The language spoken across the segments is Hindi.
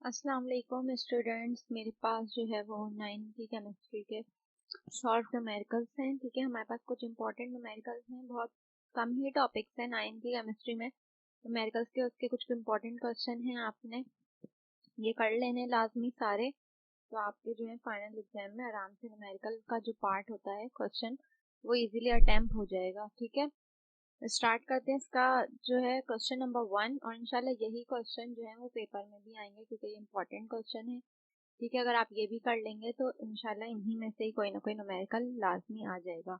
अस्सलाम वालेकुम स्टूडेंट्स। मेरे पास जो है वो 9 की केमिस्ट्री के शॉर्ट न्यूमेरिकल्स हैं। ठीक है, हमारे पास कुछ इंपॉर्टेंट न्यूमेरिकल्स हैं, बहुत कम ही टॉपिक्स हैं 9 की केमिस्ट्री में न्यूमेरिकल्स के। उसके कुछ इंपॉर्टेंट क्वेश्चन हैं, आपने ये कर लेने लाजमी सारे, तो आपके जो है फाइनल एग्जाम में आराम से न्यूमेरिकल का जो पार्ट होता है क्वेश्चन वो इजीली अटेम्प्ट हो जाएगा। ठीक है, स्टार्ट करते हैं। इसका जो है क्वेश्चन नंबर 1, और इंशाल्लाह यही क्वेश्चन जो है वो पेपर में भी आएंगे क्योंकि ये इंपॉर्टेंट क्वेश्चन है। ठीक है, अगर आप ये भी कर लेंगे तो इंशाल्लाह इन्हीं में से ही कोई ना कोई न्यूमेरिकल लाजमी आ जाएगा।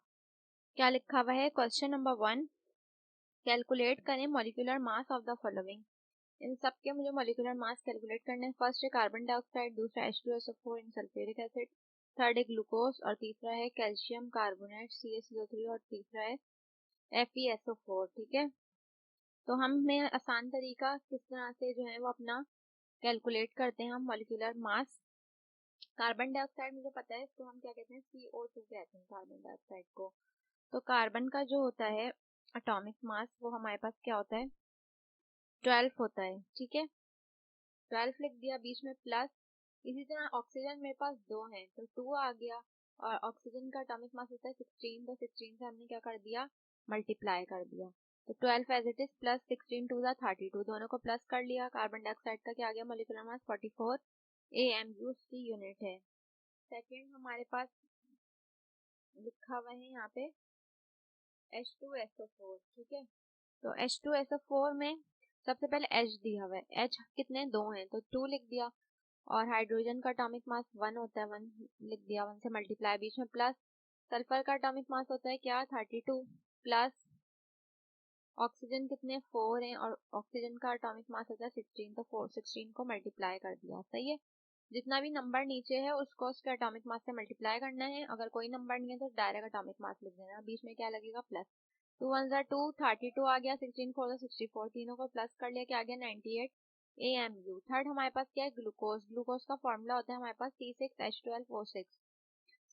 क्या लिखा हुआ है क्वेश्चन नंबर 1, कैलकुलेट करें molecular mass of the following. इन सब के मुझे मॉलिक्यूलर मास कैलकुलेट करने हैं। फर्स्ट है कार्बन डाइऑक्साइड, दूसरा H2SO4 इन सल्फ्यूरिक एसिड, थर्ड है ग्लूकोज, और तीसरा है कैल्शियम कार्बोनेट CaCO3, और तीसरा है FeSO4। ठीक है, तो हमें आसान तरीका किस तरह से जो है वो अपना कैलकुलेट करते हैं हम मॉलिक्यूलर मास। कार्बन डाइऑक्साइड मुझे पता है, इसको हम क्या कहते हैं, CO2 कहते हैं कार्बन डाइऑक्साइड को। तो कार्बन का जो होता है एटॉमिक मास वो हमारे पास क्या होता है, 12 होता है। ठीक है, 12 लिख दिया, बीच में प्लस। इसी तरह ऑक्सीजन मेरे पास 2 हैं तो 2 आ गया, और ऑक्सीजन का एटॉमिक मास होता है 16, तो 16 से हमने क्या कर दिया, मल्टीप्लाई कर दिया। तो 12 as it is plus 16 to the 32, दोनों को प्लस कर लिया। कार्बन डाइऑक्साइड का क्या आ गया, मोलिकुलर मास 44 AMU उसकी यूनिट है। सेकेंड हमारे पास लिखा हुआ है यहाँ पे H2SO4। ठीक है, तो H2SO4 में सबसे पहले H दिया हुआ है, H कितने, 2 हैं तो 2 लिख दिया, और हाइड्रोजन का एटॉमिक मास 1 होता है, 1 लिख दिया, 1 से मल्टीप्लाई, बीच में प्लस। सल्फर का एटॉमिक मास होता है क्या, 32, प्लस ऑक्सीजन कितने, 4 हैं, और ऑक्सीजन का एटॉमिक मास होता है 16, तो 16 को मल्टीप्लाई कर दिया। सही है, जितना भी नंबर नीचे है उसको उसके एटॉमिक मास से मल्टीप्लाई करना है। अगर कोई नंबर नहीं है तो डायरेक्ट एटॉमिक मास लिख देना, बीच में क्या लगेगा, प्लस। 2 1 2, 32 आ गया, 16 4 64, तीनों को प्लस कर लिया, क्या आ गया, 98 AMU। थर्ड हमारे पास क्या है, ग्लूकोज। ग्लूकोज का फॉर्मूला होता है हमारे पास C6H12O6,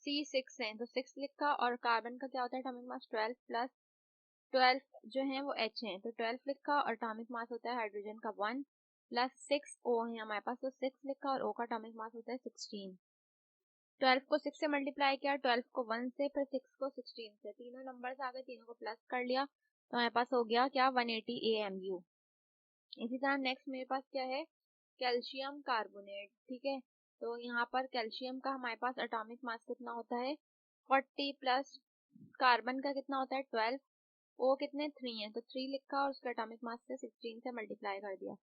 C6 है तो 6 लिखा, और कार्बन का क्या होता है एटॉमिक मास 12, प्लस 12 जो है वो H है तो 12 लिखा, और एटॉमिक मास होता है हाइड्रोजन का 1, प्लस 6 O है हमारे पास तो 6 लिखा, और O का एटॉमिक मास होता है 16। 12 को 6 से मल्टीप्लाई किया, 12 को 1 से, फिर 6 को 16 से, तीनों नंबर्स आ गए, तीनों को प्लस कर लिया, तो हमारे पास हो गया क्या, 180 AMU। इसी तरह नेक्स्ट मेरे पास क्या है, कैल्शियम कार्बोनेट। ठीक है, तो यहाँ पर कैल्शियम का हमारे पास एटॉमिक मास कितना होता है 40, प्लस कार्बन का कितना होता है 12, ओ कितने 3 है तो 3 लिखा, और उसका एटॉमिक मास से 16 से मल्टीप्लाई कर दिया।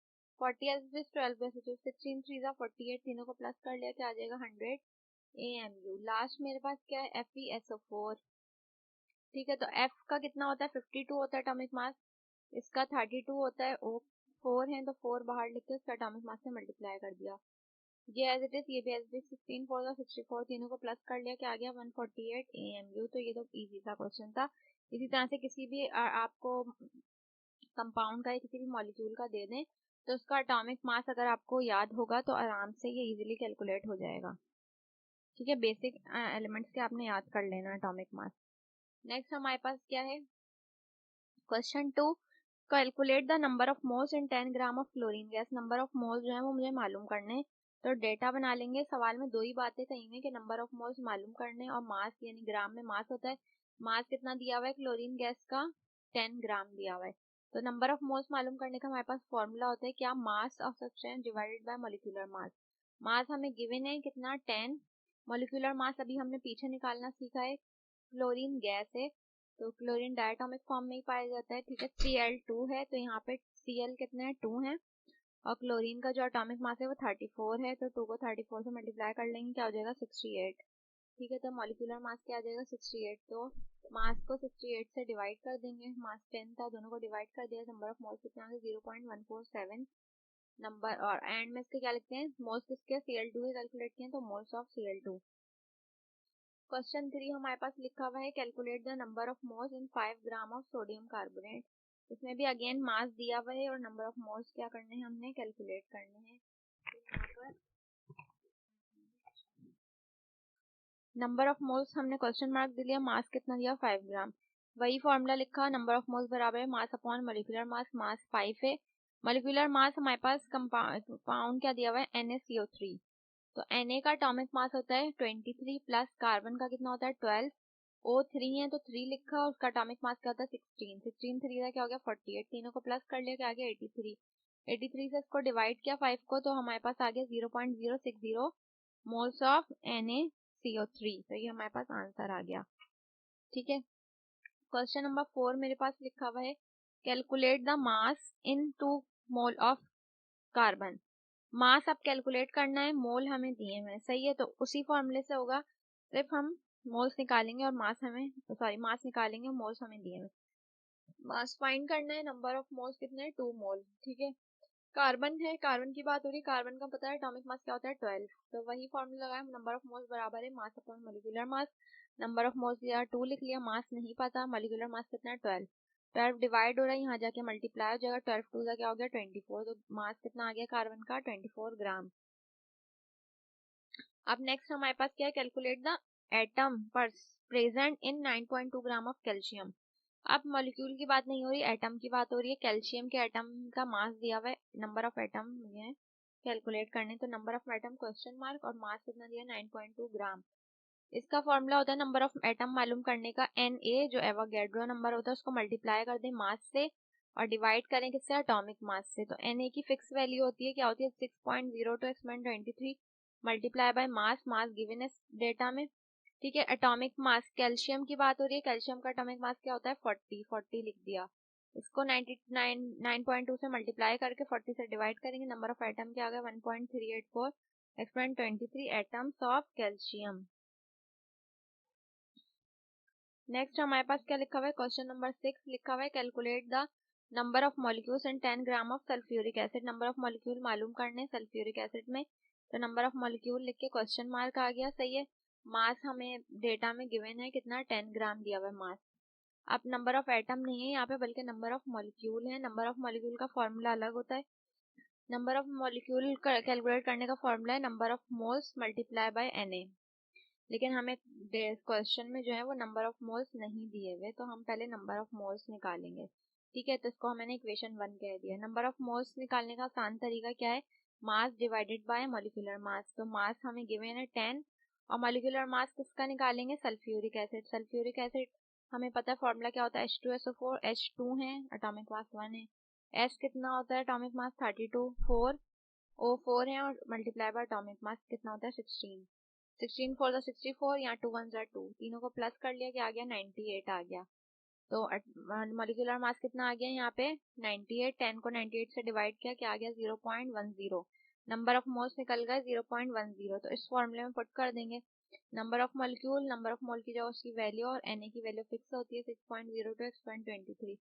40 एज 12 एज 16 3 48, तीनों को प्लस कर लिया, क्या आ जाएगा 100 AMU। लास्ट मेरे पास क्या है, FeSO4। ठीक है, तो F का कितना होता है 52 होता है एटॉमिक मास, इसका 32 होता है, O 4 है तो 4 बाहर लिख के उसका एटॉमिक मास से मल्टीप्लाई कर दिया। ये एज इट इज, ये भी एज इट इज, 16 4 64, तीनों को प्लस कर लिया, क्या आ गया 148 AMU। तो ये तो इजी सा क्वेश्चन था। इसी तरह से किसी भी आपको कंपाउंड का या किसी भी मॉलिक्यूल का दे दें तो उसका एटॉमिक मास अगर आपको याद होगा तो आराम से ये इजीली कैलकुलेट हो जाएगा। ठीक है, बेसिक एलिमेंट्स के आपने याद कर लेना एटॉमिक मास। नेक्स्ट हमारे पास क्या है, question 2, calculate the number of moles in 10 gram of chlorine gas. Number of moles जो है वो मुझे मालूम करने, तो डेटा बना लेंगे। सवाल में दो ही बातें कही हुई कि नंबर ऑफ मोल्स मालूम करने और मास, यानी ग्राम में मास होता है। मास कितना दिया हुआ है क्लोरीन गैस का, 10 ग्राम दिया हुआ है। तो नंबर ऑफ मोल्स मालूम करने का हमारे पास फॉर्मूला होता है क्या, mass of substance divided by molecular mass. Mass हमें गिवन है कितना 10, मॉलिक्यूलर मास अभी हमने पीछे निकालना सीखा है, क्लोरीन गैस है तो क्लोरीन डायटोमिक फॉर्म में ही पाया जाता है। ठीक है, Cl2 है तो यहाँ पे Cl कितने हैं 2 है, और क्लोरीन का जो एटॉमिक मास है वो 34 है, तो 2 को 34 से मल्टीप्लाई कर लेंगे, क्या हो जाएगा 68। ठीक है, तो मॉलिक्यूलर मास क्या आ जाएगा 68, तो मास को 68 से डिवाइड कर देंगे, मास 10 था, दोनों को डिवाइड कर दिया, नंबर ऑफ मोल्स कितना है 0.147 नंबर, और एंड में इसके क्या लिखते हैं, मोल्स किसके, Cl2 के कैलकुलेट किए तो मोल्स ऑफ Cl2। क्वेश्चन 3 हमारे पास लिखा हुआ है, calculate the number of moles in 5 gram of sodium carbonate. इसमें भी अगेन मास दिया हुआ है और नंबर ऑफ मोल्स क्या करने हैं, हमने कैलकुलेट करने हैं। नंबर ऑफ मोल्स हमने क्वेश्चन मार्क दे लिया, मास कितना दिया 5 ग्राम, वही फॉर्मूला लिखा, नंबर ऑफ मोल्स बराबर है मास अपॉन मॉलिक्यूलर मास, मास 5 है मॉलिक्यूलर मास हमारे पास कंपाउंड क्या दिया हुआ है, NaCO3। तो Na का एटॉमिक मास होता है 23 प्लस कार्बन का कितना होता है 12, O3 है तो 3 लिखा और उसका एटॉमिक मास क्या होता है 16, 16 3 का क्या हो गया 48, तीनों को प्लस कर लिया क्या आ गया 83, 83 से इसको डिवाइड किया 5 को तो हमारे पास आ गया 0.060 मोल्स ऑफ NaCO3। तो ये हमारे पास आंसर आ गया। ठीक है, क्वेश्चन नंबर 4 मेरे पास लिखा हुआ है calculate the mass in 2 mole of carbon. Mass आप कैलकुलेट करना है, मोल हमें दिए हुए हैं, सही है, तो उसी फॉर्मूले से होगा, सिर्फ हम मोल्स निकालेंगे और मास निकालेंगे और मोल्स हमें दिए हुए। मास फाइंड करना है, नंबर ऑफ मोल्स कितने हैं 2 मोल। ठीक है, कार्बन है, कार्बन की बात हो रही है, कार्बन का पता है एटॉमिक मास क्या होता है 12, तो वही फॉर्मूला लगाया, नंबर ऑफ मोल्स बराबर है mass upon molecular mass. Number of moles दिया 2 लिख लिया, मास नहीं पता, मॉलिक्यूलर मास कितना है 12, 12 डिवाइड हो रहा है, यहाँ जाके मल्टीप्लाई हो जाएगा, 12 2 का क्या हो गया 24, तो मास कितना आ गया कार्बन का 24 ग्राम। अब नेक्स्ट हमारे पास क्या है, calculate the atom present in 9.2 gram of calcium. अब मॉलिक्यूल की बात नहीं हो रही, एटम की बात हो रही है। कैल्शियम के एटम का मास दिया हुआ है, नंबर ऑफ एटम है कैलकुलेट करने, तो number of atom question mark और मास कितना दिया 9.2 ग्राम। इसका फॉर्मूला होता है नंबर ऑफ एटम मालूम करने का Na, जो एवोगैड्रो नंबर होता है उसको मल्टीप्लाई कर दें मास से और डिवाइड करें किससे, एटॉमिक मास से। तो Na की फिक्स वैल्यू होती है क्या होती है 6.02 x 23 multiply by mass, mass given है डेटा में। ठीक है, एटॉमिक मास कैल्शियम की बात हो रही है, कैल्शियम का एटॉमिक मास क्या होता है 40, 40 लिख दिया, इसको 9.2 से मल्टीप्लाई करके 40 से डिवाइड करेंगे, नंबर ऑफ एटम क्या आ गया 1.384 x 23 atoms of calcium. Next हमारे पास क्या लिखा हुआ है, क्वेश्चन नंबर 6 लिखा हुआ है calculate the number of molecules in 10 gram of sulphuric acid. Number of molecule मालूम करने सल्फ्यूरिक एसिड में, तो नंबर ऑफ मॉलिक्यूल लिख के क्वेश्चन मार्क आ गया, सही है। मास हमें डेटा में गिवन है कितना 10 ग्राम दिया हुआ है मास। अब नंबर ऑफ एटम नहीं है यहाँ पे बल्कि नंबर ऑफ मॉलिक्यूल है। नंबर ऑफ मॉलिक्यूल का फॉर्मूला अलग होता है, नंबर ऑफ मॉलिक्यूल कैलकुलेट करने का फॉर्मूला है number of moles multiply by Na, लेकिन हमें क्वेश्चन में जो है वो नंबर ऑफ मोल्स नहीं दिए हुए, तो हम पहले नंबर ऑफ मोल्स निकालेंगे। ठीक है, तो इसको मैंने इक्वेशन 1 कह दिया। नंबर ऑफ मोल्स निकालने का आसान तरीका क्या है, मास डिवाइडेड बाय मॉलिक्यूलर मास। तो मास हमें गिवन है 10 और मॉलिक्यूलर मास किसका निकालेंगे, सल्फ्यूरिक एसिड। सल्फ्यूरिक एसिड हमें पता है फॉर्मूला क्या होता है H2SO4, H2 है एटॉमिक मास 1 है, S कितना होता है एटॉमिक मास 32, 4 O4 है और मल्टीप्लाई बाय एटॉमिक मास कितना होता है 16, 16 4 द 64, यहाँ 2 1 2, तीनों को प्लस कर लिया, क्या आ गया 98 आ गया। तो मॉलिक्यूलर मास कितना आ गया यहाँ पे 98, 10 को 98 से डिवाइड किया, क्या आ गया 0.10, नंबर ऑफ मोल्स निकल गए 0.10, तो इस फॉर्मूले में पुट कर देंगे number of molecule, number of mole की जो उसकी वैल्यू और Na की वैल्यू फिक्स होती है 6.02 x 23,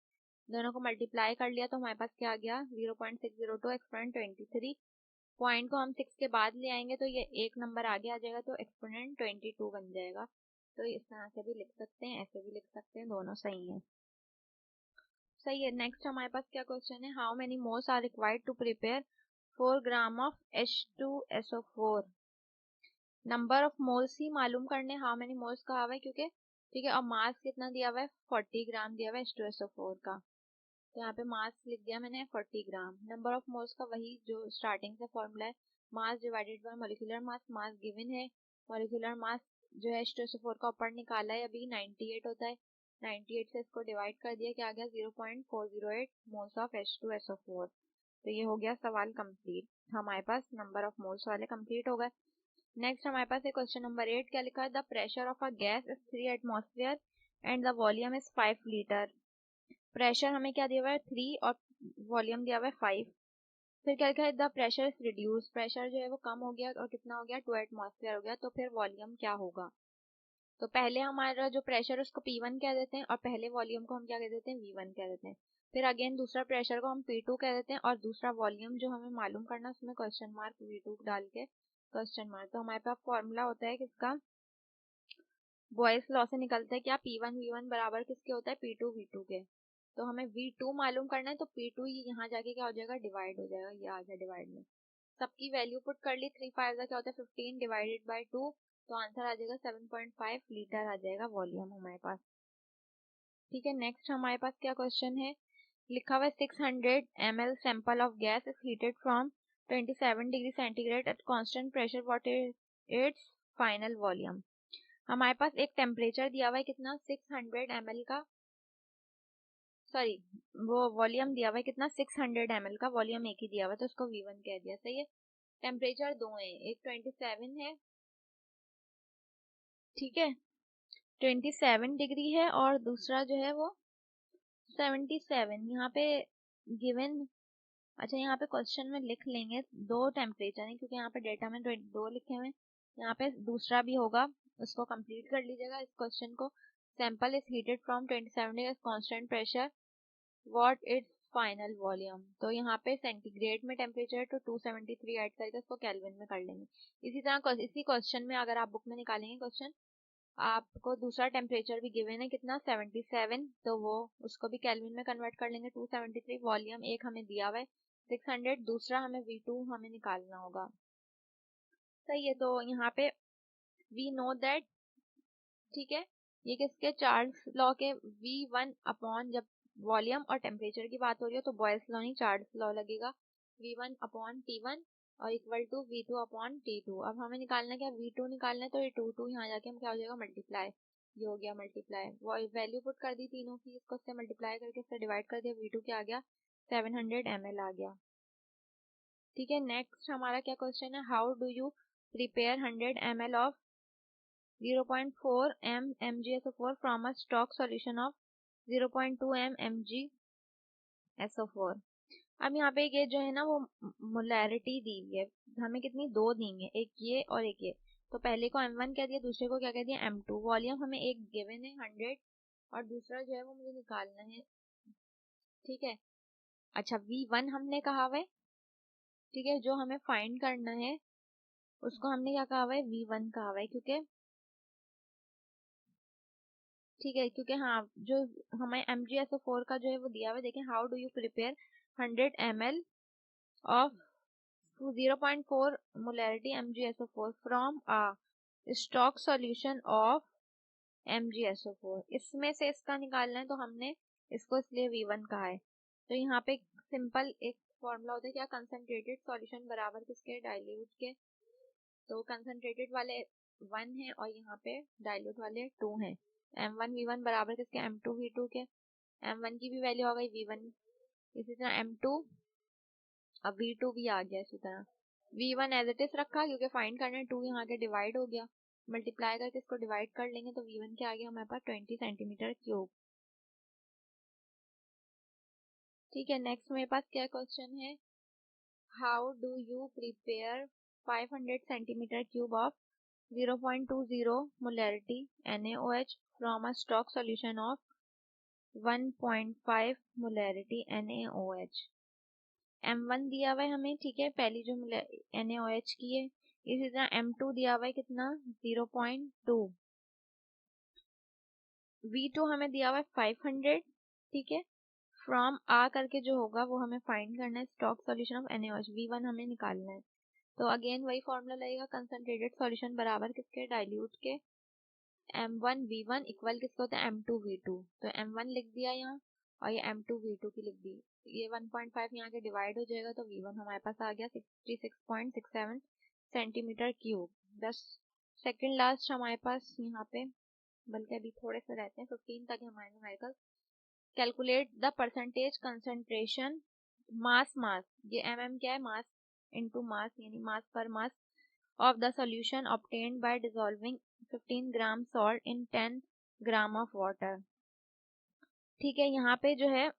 दोनों को मल्टीप्लाई कर लिया तो हमारे पास क्या आ गया 0.602 x 23, पॉइंट को हम 6 के बाद ले आएंगे तो ये एक नंबर आगे आ जाएगा, तो एक्सपोनेंट 22 बन जाएगा। तो इस तरह से भी लिख सकते हैं, ऐसे भी लिख सकते हैं, दोनों सही है। सही है, नेक्स्ट हमारे पास क्या क्वेश्चन है, how many moles are required to prepare 4 gram of H2SO4। Number of moles ही मालूम करने, हाउ मेनी मोल्स कहा हुआ है क्योंकि ठीक है, और मास कितना दिया हुआ है 40 ग्राम दिया हुआ है H2SO4 का, तो यहाँ पे मास लिख दिया मैंने 40 ग्राम। नंबर ऑफ मोल्स का वही जो स्टार्टिंग से फॉर्मूला है, mass divided by molecular mass, mass given है, मॉलिक्यूलर मास जो है H2SO4 का ऊपर निकाला है अभी 98 होता है, 98 से इसको डिवाइड कर दिया, क्या आ गया 0.408 मोल्स ऑफ H2SO4। तो ये हो गया सवाल कंप्लीट, हमारे पास नंबर ऑफ मोल्स वाले कंप्लीट हो गए। नेक्स्ट हमारे पास है क्वेश्चन नंबर 8, क्या लिखा है, the pressure of a gas is 3 atmosphere and the volume is 5 litre. Pressure हमें क्या दिया हुआ है 3 और वॉल्यूम दिया हुआ है 5। फिर क्या लिखा है, the pressure is reduce, pressure जो है वो कम हो गया और कितना हो गया 2 एटमॉस्फेयर हो गया, तो फिर वॉल्यूम क्या होगा। तो पहले हमारा जो प्रेशर उसको P1 कह देते हैं और पहले वॉल्यूम को हम क्या कह देते हैं V1 कह देते हैं। फिर अगेन दूसरा प्रेशर को हम P2 कह देते हैं और दूसरा वॉल्यूम जो हमें मालूम करना उसमें क्वेश्चन मार्क V2 डाल के क्वेश्चन मार्क। तो हमारे पास फॉर्मूला होता है किसका, बॉयल्स लॉ से निकलता है क्या, P1 V1 बराबर किसके होता है P2 V2 के। तो हमें V2 मालूम करना है तो P2 यहाँ जाके क्या हो जाएगा डिवाइड हो जाएगा, ये आ गया डिवाइड में, सबकी वैल्यू पुट कर ली, 3 5 का क्या होता है 15 डिवाइडेड बाय 2, तो आंसर आ जाएगा 7.5 लीटर आ जाएगा वॉल्यूम हमारे पास। ठीक है, नेक्स्ट हमारे पास क्या क्वेश्चन है, लिखा हुआ है 600 ml sample of gas is heated from 27 degree centigrade at constant pressure, what is it's final volume. हमारे पास एक टेम्परेचर दिया हुआ है कितना 600 ml का, सॉरी वो वॉल्यूम दिया हुआ है कितना 600 ml का, वॉल्यूम एक ही दिया हुआ है तो उसको V1 कह दिया, सही है। टेम्परेचर दो है, एक 27 है, ठीक है 27 डिग्री है, और दूसरा जो है वो 77। यहाँ पे गिवन, अच्छा यहाँ पे क्वेश्चन में लिख लेंगे दो टेम्परेचर है क्योंकि यहाँ पे डेटा में दो लिखे हुए हैं, यहाँ पे दूसरा भी होगा, उसको कंप्लीट कर लीजिएगा इस क्वेश्चन को। Sample is heated from 27 degree constant pressure, what it's final volume. तो यहाँ पे सेंटीग्रेड में टेम्परेचर तो 273 ऐड करके उसको केल्विन में कर लेंगे। इसी तरह इसी क्वेश्चन में अगर आप बुक में निकालेंगे क्वेश्चन, आपको दूसरा टेम्परेचर भी गिवन है कितना 77, तो वो उसको भी केल्विन में कन्वर्ट कर लेंगे 273। वॉल्यूम एक हमें दिया हुआ है 600, दूसरा हमें V2 हमें निकालना होगा, सही है। तो यहाँ पे वी नो दैट, ठीक है, ये किसके चार्ल्स लॉ के V1 अपॉन, जब वॉल्यूम और टेम्परेचर की बात हो रही है तो बॉयल्स लॉ नहीं चार्ल्स लॉ लगेगा, V1 अपॉन T1 और equal to V2 upon T2। अब हमें निकालना क्या, V2 निकालना है, तो ये 2 यहाँ जाके हम क्या हो जाएगा मल्टीप्लाई, ये हो गया मल्टीप्लाई, वैल्यू पुट कर दी तीनों की, इसको इससे मल्टीप्लाई करके इससे डिवाइड कर दिया, V2 क्या आ गया 700 ml आ गया, ठीक है। नेक्स्ट हमारा क्या क्वेश्चन है, how do you prepare 100 ml of 0.4 m MgSO4 from a stock solution of 0.2 m MgSO4। अब यहाँ पे ये जो है ना वो मोलैरिटी दी हुई है, हमें कितनी दो दी है, एक ये और एक ये, तो पहले को M1 कह दिया, दूसरे को क्या कह दिया M2। वॉल्यूम हमें एक गिवन है 100 और दूसरा जो है वो मुझे निकालना है, ठीक है। अच्छा V1 हमने कहा हुआ है, ठीक है, जो हमें फाइंड करना है उसको हमने क्या कहा हुआ है V1 कहा हुआ है, क्योंकि ठीक है, क्योंकि हाँ जो हमें MgSO4 का जो है वो दिया हुआ है, देखें how do you prepare 100 ml of 0.4 molarity MgSO4 from a stock solution of MgSO4, इसमें से इसका निकालना है तो हमने इसको इसलिए V1 कहा है। तो यहाँ पे सिंपल एक फॉर्मूला होता है क्या, कंसंट्रेटेड सॉल्यूशन बराबर किसके डाइल्यूट के, तो कंसंट्रेटेड वाले 1 है और यहाँ पे डाइल्यूट वाले 2 हैं। M1 V1 बराबर किसके M2 V2 के, M1 की भी वैल्यू आ गई V1, इसी तरह M2, अब V2 भी आ गया इसी तरह, V1 एज इट इज रखा क्योंकि फाइंड करना है, 2 यहाँ के डिवाइड हो गया, मल्टीप्लाई करके इसको डिवाइड कर लेंगे तो V1 क्या आ गया हमारे पास 20 सेंटीमीटर क्यूब, ठीक है। नेक्स्ट मेरे पास क्या क्वेश्चन है, how do you prepare 500 centimetre cube of 0.20 molarity NaOH from a stock solution of 1.5 molarity NaOH। M1 दिया हुआ है हमें, ठीक है, पहली जो NaOH की है, इसी तरह M2 दिया हुआ है कितना 0.2, V2 हमें दिया हुआ है 500, ठीक है, फ्रॉम आ करके जो होगा वो हमें फाइंड करना है stock solution of NaOH, V1 हमें निकालना है। तो अगेन वही फॉर्मूला लगेगा, कंसंट्रेटेड सॉल्यूशन बराबर किसके डाइल्यूट के, M1 V1 इक्वल किसका होता है M2 V2, तो M1 लिख दिया यहाँ और ये M2 V2 की लिख दी, ये 1.5 यहाँ के डिवाइड हो जाएगा तो V1 हमारे पास आ गया 66.67 सेंटीमीटर क्यूब। बस सेकंड लास्ट हमारे पास यहाँ पे, बल्कि अभी थोड़े से रहते हैं 15 तक हमारे numerical. Calculate the percentage concentration mass, ये mm क्या है, मास इनटू मास यानी मास पर मास of the solution obtained by dissolving 15 gram salt in 10 gram of water, ठीक है। यहाँ पे जो है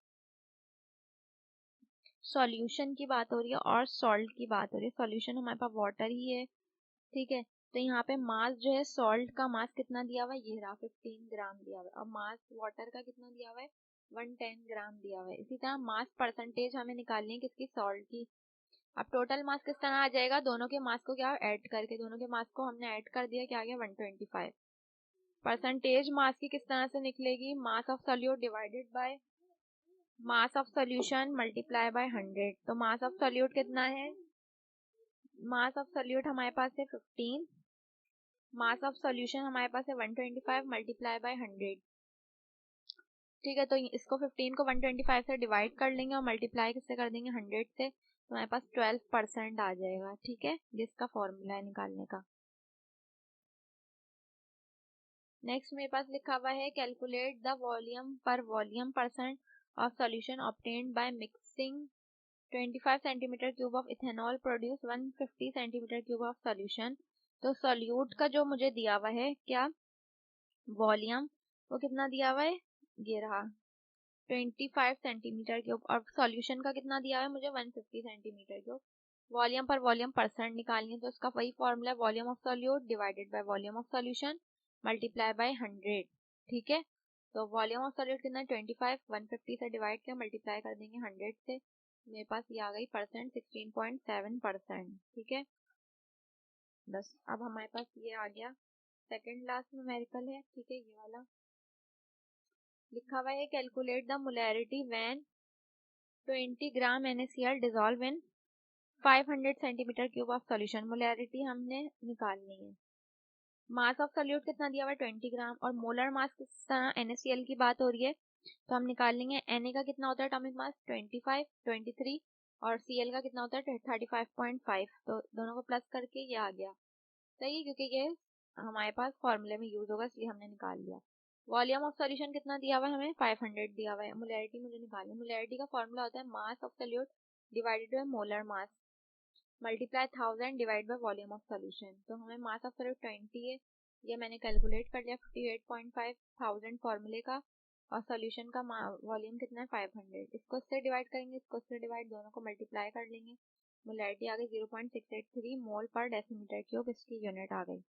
सॉल्यूशन की बात हो रही है और सॉल्ट की बात हो रही है, सॉल्यूशन हमारे पास वाटर ही है, ठीक है। तो यहाँ पे मास जो है सॉल्ट का मास कितना दिया हुआ है, ये रहा 15 ग्राम दिया हुआ है, और मास वाटर का कितना दिया हुआ है 110 ग्राम दिया हुआ है। इसी तरह मास परसेंटेज हमें निकालनी है किसकी, सॉल्ट की। अब टोटल मास किस तरह आ जाएगा, दोनों के मास को क्या ऐड करके, दोनों के मास को हमने ऐड कर दिया, क्या आ गया 125। परसेंटेज मास की किस तरह से निकलेगी, मास of solute divided by mass of solution multiply by 100। तो मास ऑफ सॉल्यूट कितना है, मास ऑफ सॉल्यूट हमारे पास है 15, मास ऑफ सॉल्यूशन हमारे पास है 125 मल्टीप्लाई बाय 100, ठीक है, तो इसको 15 को 125 से डिवाइड कर लेंगे और मल्टीप्लाई किससे कर देंगे 100 से, तो हमारे पास 12% आ जाएगा। ठीक है, जिसका फॉर्मूला है निकालने का। नेक्स्ट मेरे पास लिखा हुआ है कैलकुलेट द वॉल्यूम पर volume percent of solution obtained by mixing 25 centimetre cube of ethanol produce 150 centimetre cube of solution. तो सॉल्यूट का जो मुझे दिया हुआ है क्या वॉल्यूम, वो कितना दिया हुआ है, ये रहा 25 सेंटीमीटर क्यूब, और सॉल्यूशन का कितना दिया है मुझे 150 सेंटीमीटर क्यूब। वॉल्यूम पर वॉल्यूम परसेंट निकालनी है, तो उसका वही फॉर्मूला है volume of solute divided by volume of solution multiply by 100। ठीक है, तो वॉल्यूम ऑफ सॉल्यूट कितना 25, 150 से डिवाइड किया मल्टीप्लाई कर देंगे 100 से, मेरे पास ये आ गई परसेंट 16.7%। ठीक है, बस अब हमारे पास ये आ गया सेकंड लास्ट न्यूमेरिकल है। ठीक है, ये वाला लिखा हुआ है calculate the molarity when 20 gram NaCl dissolve in 500 centimetre cube of solution. Molarity हमने निकालनी है। मास ऑफ सॉल्यूट कितना दिया हुआ है 20 ग्राम, और मोलर मास किस तरह NaCl की बात हो रही है, तो हम निकाल लेंगे Na का कितना होता है एटॉमिक मास 25, 23, और Cl का कितना होता है 35.5, तो दोनों को प्लस करके ये आ गया। सही है, क्योंकि ये हमारे पास फॉर्मूले में यूज होगा इसलिए हमने निकाल लिया। वॉल्यूम ऑफ सॉल्यूशन कितना दिया हुआ है हमें 500 दिया हुआ है। मोलैरिटी मुझे निकालनी है। मोलैरिटी का फॉर्मूला होता है मास of solute divided by molar mass multiply 1000 divide by volume of solution. तो हमें मास ऑफ सॉल्यूट 20 है, ये मैंने कैलकुलेट कर लिया 58.5 1000 फॉर्मूले का, और सॉल्यूशन का वॉल्यूम कितना है 500। इसको इससे डिवाइड करेंगे, इसको इससे डिवाइड, दोनों को मल्टीप्लाई कर लेंगे। मोलैरिटी आ गई 0.683 मोल पर डेसीमीटर क्यूब, इसकी यूनिट आ गई।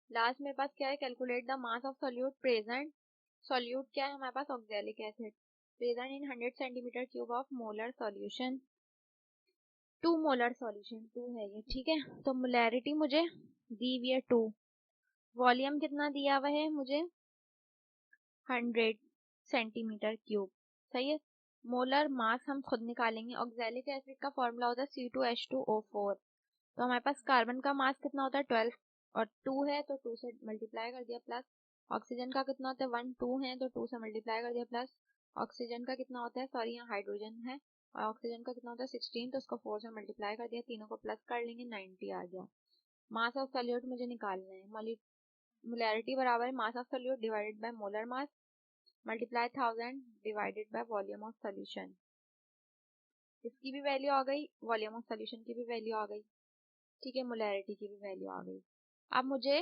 लास्ट मेरे पास क्या है calculate the mass of solute present. Solute क्या है हमारे पास oxalic acid present in 100 centimetre cube of molar solution. 2 molar solution 2 है ये। ठीक है, तो मोलैरिटी मुझे दी हुई है 2, वॉल्यूम कितना दिया हुआ है मुझे 100 सेंटीमीटर क्यूब। सही है, मोलर मास हम खुद निकालेंगे। ऑक्सैलिक एसिड का फॉर्मूला होता है C2H2O4। तो हमारे पास कार्बन का मास कितना होता है 12, और 2 है तो 2 से मल्टीप्लाई कर दिया प्लस। ऑक्सीजन का कितना होता है 1, 2 है तो 2 से मल्टीप्लाई कर दिया प्लस। ऑक्सीजन का कितना होता है, सॉरी यहाँ हाइड्रोजन है, और ऑक्सीजन का कितना होता है 16, तो उसको 4 से मल्टीप्लाई कर दिया, तीनों को प्लस कर लेंगे 90 आ गया। मास ऑफ सॉल्यूट मुझे निकालना है। मोलैरिटी बराबर है मास of solute divided by molar mass multiply 1000 divided by volume of solution. इसकी भी वैल्यू आ गई, वॉल्यूम ऑफ सॉल्यूशन की भी वैल्यू आ गई। ठीक है, मोलैरिटी की भी वैल्यू आ गई। अब मुझे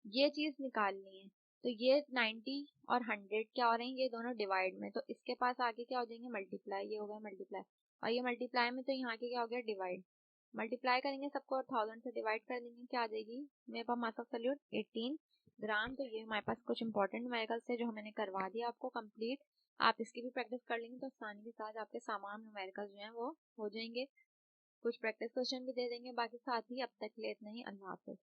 ये चीज निकालनी है, तो ये 90 और 100 क्या हो रहे हैं, ये दोनों डिवाइड में, तो इसके पास आगे क्या हो जाएंगे मल्टीप्लाई, ये हो गया मल्टीप्लाई, और ये मल्टीप्लाई में तो यहाँ के क्या हो गया डिवाइड। मल्टीप्लाई करेंगे सबको और 1000 से डिवाइड कर देंगे, क्या आ जाएगी मेरे पास मास ऑफ सॉल्यूट 18 ग्राम। तो ये हमारे पास कुछ इंपॉर्टेंट न्यूमेरिकल्स थे जो मैंने करवा दिया आपको कंप्लीट। आप इसकी भी प्रैक्टिस कर लेंगे तो आसानी के साथ आपके सामान न्यूमेरिकल्स जो हैं वो हो जाएंगे। कुछ प्रैक्टिस क्वेश्चन भी दे देंगे बाकी साथ ही। अब तक के लिए इतना ही, अल्लाह हाफिज़।